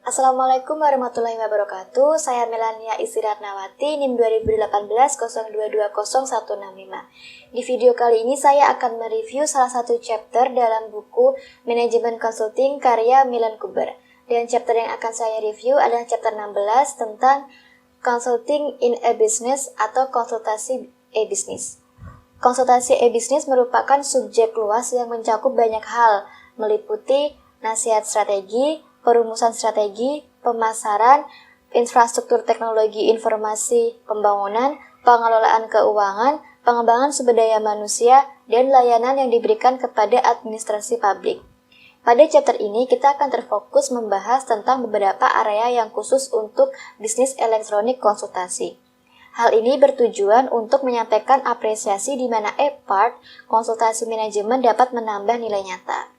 Assalamualaikum warahmatullahi wabarakatuh. Saya Melania Isiratnawati, NIM 2018-022016. Di video kali ini saya akan mereview salah satu chapter dalam buku Manajemen Consulting karya Milan Kuber. Dan chapter yang akan saya review adalah chapter 16 tentang Consulting in e-Business atau konsultasi e-Business. Konsultasi e-Business merupakan subjek luas yang mencakup banyak hal, meliputi nasihat strategi, perumusan strategi, pemasaran, infrastruktur teknologi informasi pembangunan, pengelolaan keuangan, pengembangan sumber daya manusia, dan layanan yang diberikan kepada administrasi publik. Pada chapter ini, kita akan terfokus membahas tentang beberapa area yang khusus untuk bisnis elektronik konsultasi. Hal ini bertujuan untuk menyampaikan apresiasi di mana e-part konsultasi manajemen dapat menambah nilai nyata.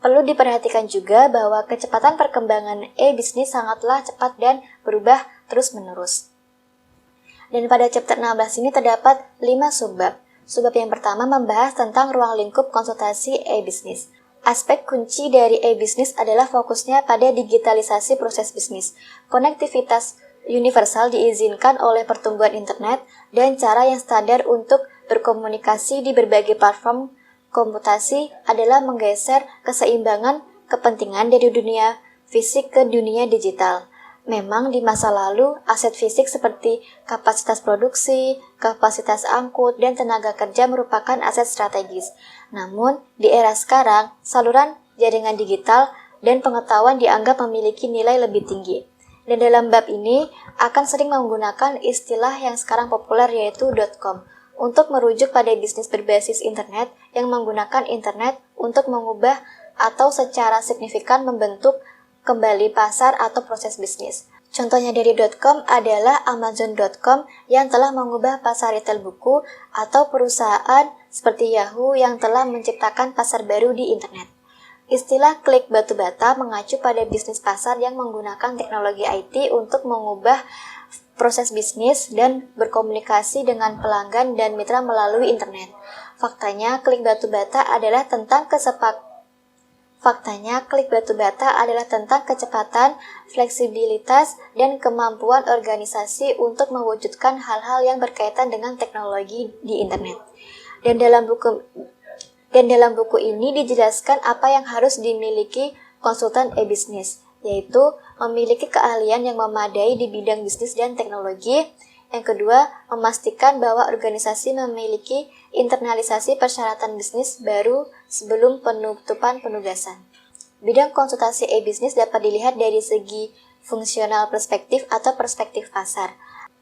Perlu diperhatikan juga bahwa kecepatan perkembangan e-bisnis sangatlah cepat dan berubah terus-menerus. Dan pada chapter 16 ini terdapat 5 subbab. Subbab yang pertama membahas tentang ruang lingkup konsultasi e-bisnis. Aspek kunci dari e-bisnis adalah fokusnya pada digitalisasi proses bisnis. Konektivitas universal diizinkan oleh pertumbuhan internet dan cara yang standar untuk berkomunikasi di berbagai platform komputasi adalah menggeser keseimbangan kepentingan dari dunia fisik ke dunia digital. Memang di masa lalu, aset fisik seperti kapasitas produksi, kapasitas angkut, dan tenaga kerja merupakan aset strategis. Namun, di era sekarang, saluran jaringan digital dan pengetahuan dianggap memiliki nilai lebih tinggi. Dan dalam bab ini, akan sering menggunakan istilah yang sekarang populer yaitu .com. Untuk merujuk pada bisnis berbasis internet yang menggunakan internet untuk mengubah atau secara signifikan membentuk kembali pasar atau proses bisnis. Contohnya dari .com adalah Amazon.com yang telah mengubah pasar retail buku atau perusahaan seperti Yahoo yang telah menciptakan pasar baru di internet. Istilah klik batu bata mengacu pada bisnis pasar yang menggunakan teknologi IT untuk mengubah proses bisnis dan berkomunikasi dengan pelanggan dan mitra melalui internet. Faktanya, klik batu bata adalah tentang kecepatan, fleksibilitas, dan kemampuan organisasi untuk mewujudkan hal-hal yang berkaitan dengan teknologi di internet. Dan dalam buku ini dijelaskan apa yang harus dimiliki konsultan e-bisnis, yaitu memiliki keahlian yang memadai di bidang bisnis dan teknologi. Yang kedua, memastikan bahwa organisasi memiliki internalisasi persyaratan bisnis baru sebelum penutupan penugasan. Bidang konsultasi e-bisnis dapat dilihat dari segi fungsional perspektif atau perspektif pasar.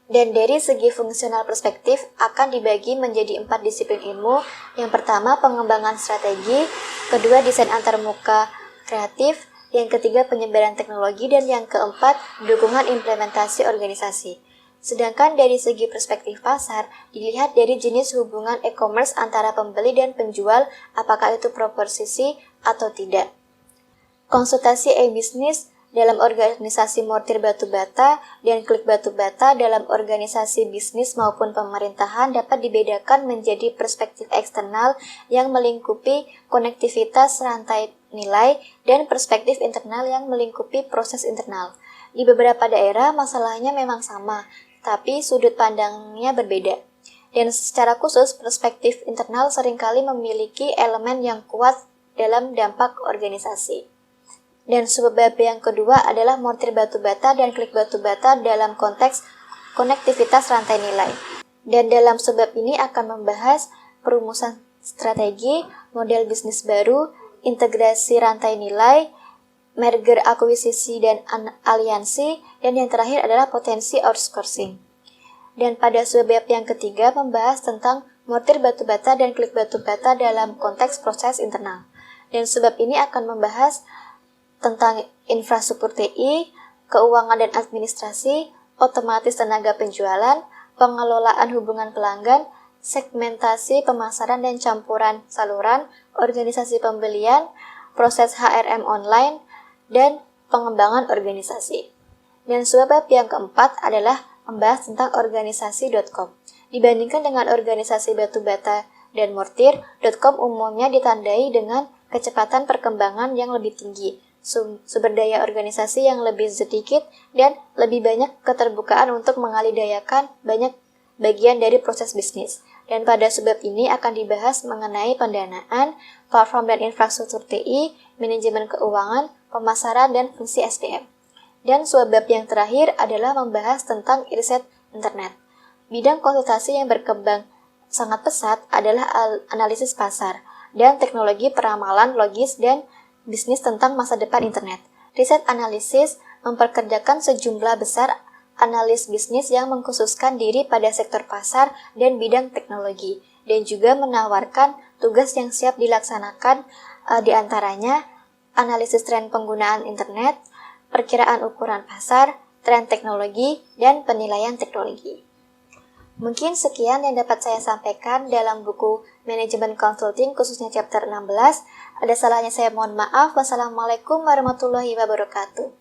Dan dari segi fungsional perspektif akan dibagi menjadi 4 disiplin ilmu. Yang pertama, pengembangan strategi. Kedua, desain antarmuka kreatif. Yang ketiga, penyebaran teknologi, dan yang keempat, dukungan implementasi organisasi. Sedangkan dari segi perspektif pasar, dilihat dari jenis hubungan e-commerce antara pembeli dan penjual, apakah itu proposisi atau tidak. Konsultasi e-bisnis dalam organisasi mortir batu bata dan klik batu bata dalam organisasi bisnis maupun pemerintahan dapat dibedakan menjadi perspektif eksternal yang melingkupi konektivitas rantai nilai dan perspektif internal yang melingkupi proses internal. Di beberapa daerah masalahnya memang sama, tapi sudut pandangnya berbeda. Dan secara khusus, perspektif internal seringkali memiliki elemen yang kuat dalam dampak organisasi. Dan subbab yang kedua adalah mortir batu bata dan klik batu bata dalam konteks konektivitas rantai nilai. Dan dalam subbab ini akan membahas perumusan strategi, model bisnis baru, integrasi rantai nilai, merger akuisisi dan aliansi, dan yang terakhir adalah potensi outsourcing. Dan pada subbab yang ketiga membahas tentang mortir batu bata dan klik batu bata dalam konteks proses internal. Dan subbab ini akan membahas tentang infrastruktur TI, keuangan dan administrasi, otomatis tenaga penjualan, pengelolaan hubungan pelanggan, segmentasi pemasaran dan campuran saluran, organisasi pembelian, proses HRM online, dan pengembangan organisasi. Dan subbab yang keempat adalah membahas tentang organisasi.com. Dibandingkan dengan organisasi batu bata dan mortir, .com umumnya ditandai dengan kecepatan perkembangan yang lebih tinggi, sumber daya organisasi yang lebih sedikit, dan lebih banyak keterbukaan untuk mengalidayakan banyak bagian dari proses bisnis. Dan pada sebab ini akan dibahas mengenai pendanaan, platform dan infrastruktur TI, manajemen keuangan, pemasaran, dan fungsi SDM. Dan subbab yang terakhir adalah membahas tentang riset internet. Bidang konsultasi yang berkembang sangat pesat adalah analisis pasar dan teknologi peramalan logis dan bisnis tentang masa depan internet. Riset analisis memperkerjakan sejumlah besar analis bisnis yang mengkhususkan diri pada sektor pasar dan bidang teknologi, dan juga menawarkan tugas yang siap dilaksanakan, di antaranya analisis tren penggunaan internet, perkiraan ukuran pasar, tren teknologi, dan penilaian teknologi. Mungkin sekian yang dapat saya sampaikan dalam buku Manajemen Consulting khususnya chapter 16. Ada salahnya saya mohon maaf. Wassalamualaikum warahmatullahi wabarakatuh.